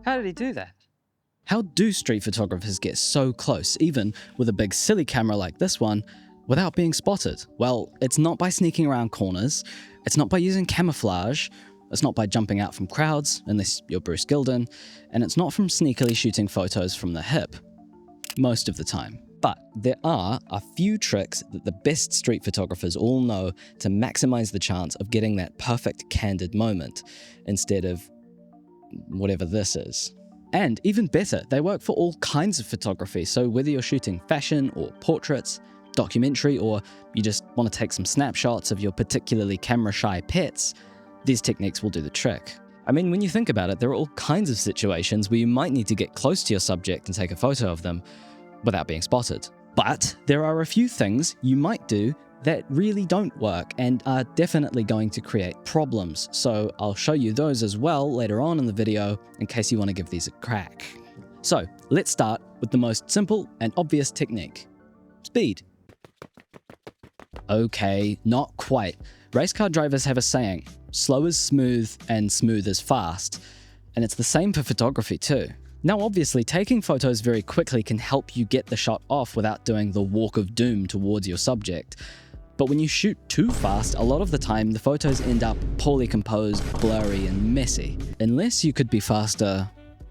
How did he do that? How do street photographers get so close, even with a big silly camera like this one, without being spotted? Well, it's not by sneaking around corners, it's not by using camouflage, it's not by jumping out from crowds, unless you're Bruce Gilden, and it's not from sneakily shooting photos from the hip. Most of the time. But there are a few tricks that the best street photographers all know to maximize the chance of getting that perfect candid moment, instead of whatever this is. And even better, they work for all kinds of photography, so whether you're shooting fashion or portraits, documentary, or you just want to take some snapshots of your particularly camera-shy pets, these techniques will do the trick. I mean, when you think about it, there are all kinds of situations where you might need to get close to your subject and take a photo of them without being spotted. But there are a few things you might do that really don't work and are definitely going to create problems. So I'll show you those as well later on in the video in case you want to give these a crack. So let's start with the most simple and obvious technique. Speed. Okay, not quite. Race car drivers have a saying, slow is smooth and smooth is fast. And it's the same for photography too. Now obviously, taking photos very quickly can help you get the shot off without doing the walk of doom towards your subject. But when you shoot too fast, a lot of the time the photos end up poorly composed, blurry, and messy. Unless you could be faster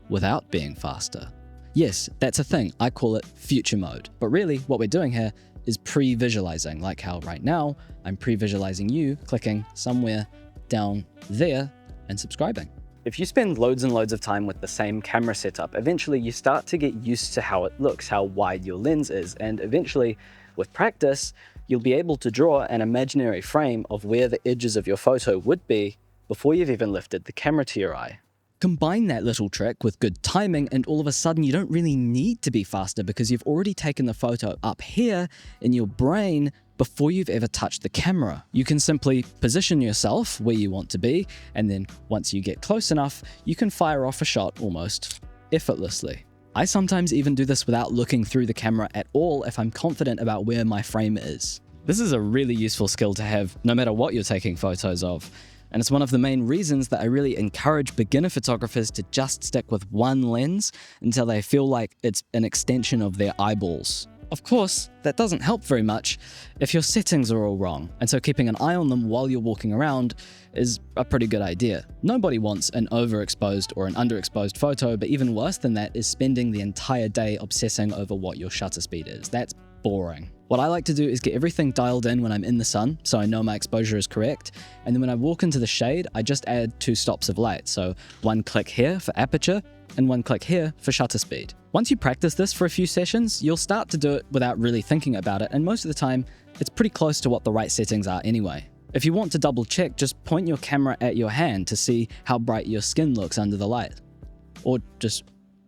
without being faster. Yes, that's a thing. I call it future mode. But really, what we're doing here is pre-visualizing, like how right now I'm pre-visualizing you clicking somewhere down there and subscribing. If you spend loads and loads of time with the same camera setup, eventually you start to get used to how it looks, how wide your lens is, and eventually, with practice, you'll be able to draw an imaginary frame of where the edges of your photo would be before you've even lifted the camera to your eye. Combine that little trick with good timing and all of a sudden you don't really need to be faster because you've already taken the photo up here in your brain before you've ever touched the camera. You can simply position yourself where you want to be, and then once you get close enough, you can fire off a shot almost effortlessly. I sometimes even do this without looking through the camera at all if I'm confident about where my frame is. This is a really useful skill to have no matter what you're taking photos of. And it's one of the main reasons that I really encourage beginner photographers to just stick with one lens until they feel like it's an extension of their eyeballs. Of course, that doesn't help very much if your settings are all wrong, and so keeping an eye on them while you're walking around is a pretty good idea. Nobody wants an overexposed or an underexposed photo, but even worse than that is spending the entire day obsessing over what your shutter speed is. That's boring. What I like to do is get everything dialed in when I'm in the sun, so I know my exposure is correct, and then when I walk into the shade, I just add 2 stops of light, so 1 click here for aperture, and 1 click here for shutter speed. Once you practice this for a few sessions, you'll start to do it without really thinking about it, and most of the time, it's pretty close to what the right settings are anyway. If you want to double check, just point your camera at your hand to see how bright your skin looks under the light. Or just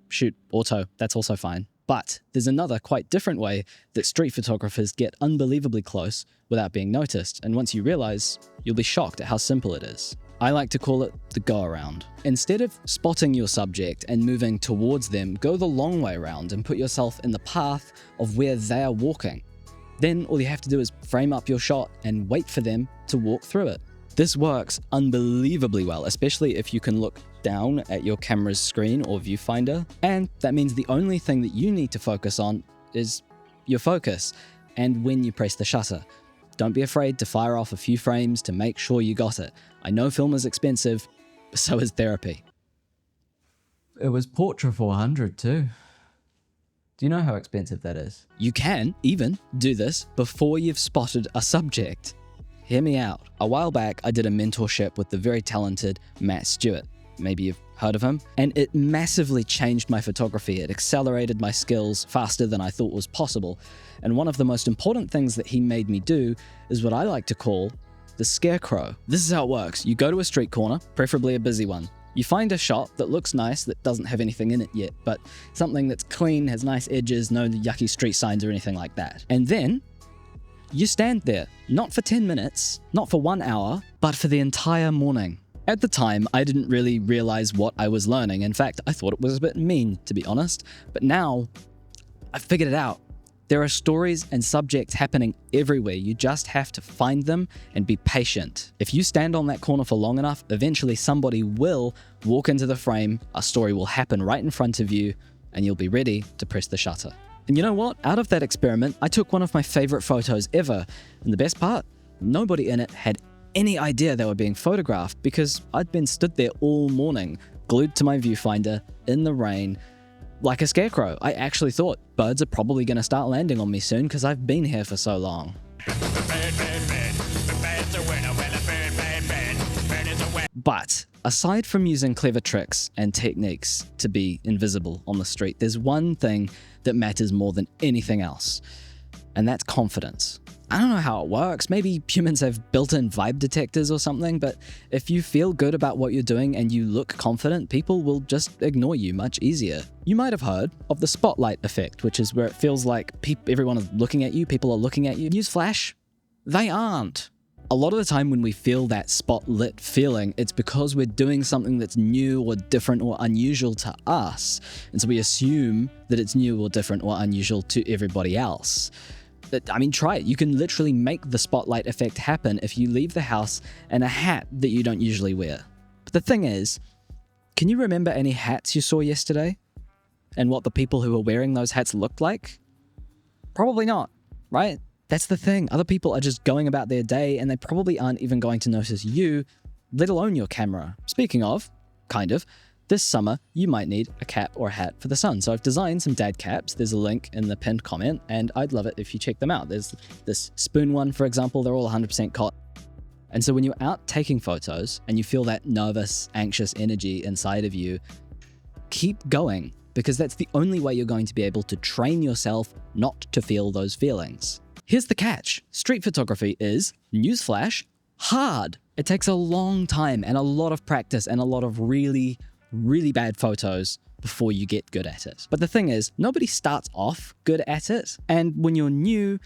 shoot auto, that's also fine. But there's another quite different way that street photographers get unbelievably close without being noticed, and once you realize, you'll be shocked at how simple it is. I like to call it the go-around. Instead of spotting your subject and moving towards them, go the long way around and put yourself in the path of where they're walking. Then all you have to do is frame up your shot and wait for them to walk through it. This works unbelievably well, especially if you can look down at your camera's screen or viewfinder, and that means the only thing that you need to focus on is your focus and when you press the shutter. Don't be afraid to fire off a few frames to make sure you got it. I know film is expensive, but so is therapy. It was Portra 400 too. Do you know how expensive that is? You can even do this before you've spotted a subject. Hear me out. A while back, I did a mentorship with the very talented Matt Stewart. Maybe you've heard of him. And it massively changed my photography. It accelerated my skills faster than I thought was possible. And one of the most important things that he made me do is what I like to call the scarecrow. This is how it works. You go to a street corner, preferably a busy one. You find a shot that looks nice, that doesn't have anything in it yet, but something that's clean, has nice edges, no yucky street signs or anything like that. And then you stand there, not for 10 minutes, not for 1 hour, but for the entire morning. At the time, I didn't really realize what I was learning. In fact, I thought it was a bit mean, to be honest. But now, I've figured it out. There are stories and subjects happening everywhere. You just have to find them and be patient. If you stand on that corner for long enough, eventually somebody will walk into the frame, a story will happen right in front of you, and you'll be ready to press the shutter. And you know what? Out of that experiment, I took one of my favorite photos ever. And the best part, nobody in it had any idea they were being photographed because I'd been stood there all morning, glued to my viewfinder, in the rain, like a scarecrow. I actually thought birds are probably going to start landing on me soon because I've been here for so long. But aside from using clever tricks and techniques to be invisible on the street, there's one thing that matters more than anything else, and that's confidence. I don't know how it works. Maybe humans have built-in vibe detectors or something, but if you feel good about what you're doing and you look confident, people will just ignore you much easier. You might have heard of the spotlight effect, which is where it feels like everyone is looking at you, people are looking at you. Newsflash, they aren't. A lot of the time when we feel that spotlit feeling, it's because we're doing something that's new or different or unusual to us. And so we assume that it's new or different or unusual to everybody else. I mean, try it. You can literally make the spotlight effect happen if you leave the house in a hat that you don't usually wear. But the thing is, can you remember any hats you saw yesterday? And what the people who were wearing those hats looked like? Probably not, right? That's the thing. Other people are just going about their day and they probably aren't even going to notice you, let alone your camera. Speaking of, this summer, you might need a cap or a hat for the sun. So I've designed some dad caps. There's a link in the pinned comment, and I'd love it if you check them out. There's this spoon one, for example. They're all 100% cotton. And so when you're out taking photos and you feel that nervous, anxious energy inside of you, keep going, because that's the only way you're going to be able to train yourself not to feel those feelings. Here's the catch. Street photography is, newsflash, hard. It takes a long time and a lot of practice and a lot of really bad photos before you get good at it. But the thing is, nobody starts off good at it. And when you're new,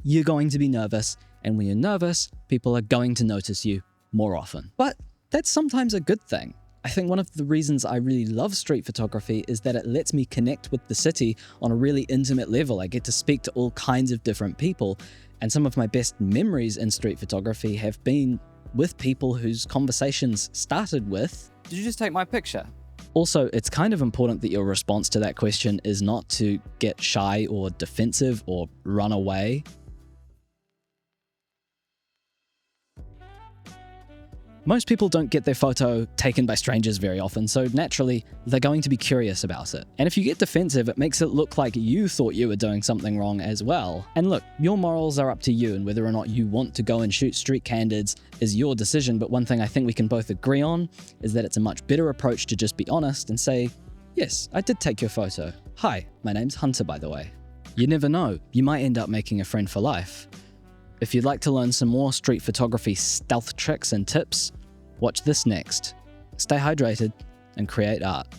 you're going to be nervous. And when you're nervous, people are going to notice you more often. But that's sometimes a good thing. I think one of the reasons I really love street photography is that it lets me connect with the city on a really intimate level. I get to speak to all kinds of different people. And some of my best memories in street photography have been with people whose conversations started with, "Did you just take my picture?" Also, it's kind of important that your response to that question is not to get shy or defensive or run away. Most people don't get their photo taken by strangers very often, so naturally, they're going to be curious about it. And if you get defensive, it makes it look like you thought you were doing something wrong as well. And look, your morals are up to you, and whether or not you want to go and shoot street candids is your decision, but one thing I think we can both agree on is that it's a much better approach to just be honest and say, "Yes, I did take your photo. Hi, my name's Hunter, by the way." You never know, you might end up making a friend for life. If you'd like to learn some more street photography stealth tricks and tips, watch this next. Stay hydrated and create art.